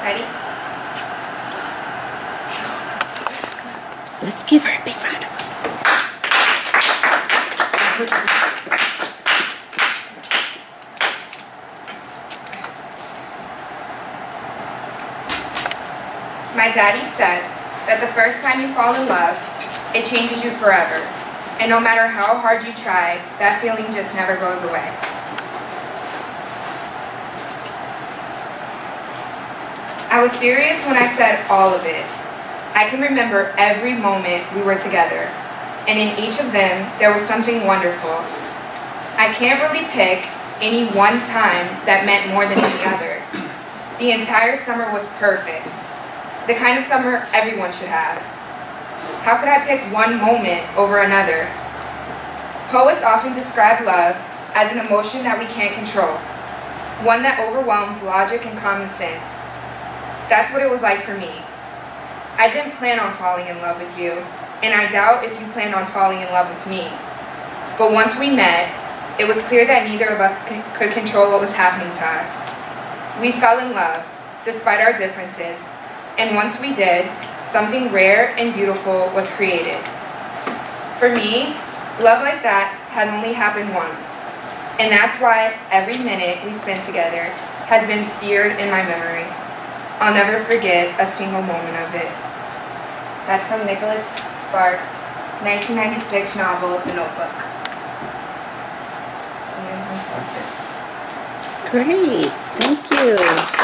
Ready? Let's give her a big round of applause. My daddy said that the first time you fall in love, it changes you forever. And no matter how hard you try, that feeling just never goes away. I was serious when I said all of it. I can remember every moment we were together, and in each of them, there was something wonderful. I can't really pick any one time that meant more than any other. The entire summer was perfect. The kind of summer everyone should have. How could I pick one moment over another? Poets often describe love as an emotion that we can't control, one that overwhelms logic and common sense. That's what it was like for me. I didn't plan on falling in love with you, and I doubt if you planned on falling in love with me. But once we met, it was clear that neither of us could control what was happening to us. We fell in love, despite our differences, and once we did, something rare and beautiful was created. For me, love like that has only happened once, and that's why every minute we spend together has been seared in my memory. I'll never forget a single moment of it. That's from Nicholas Sparks' 1996 novel, The Notebook. And here's my sources. Great, thank you.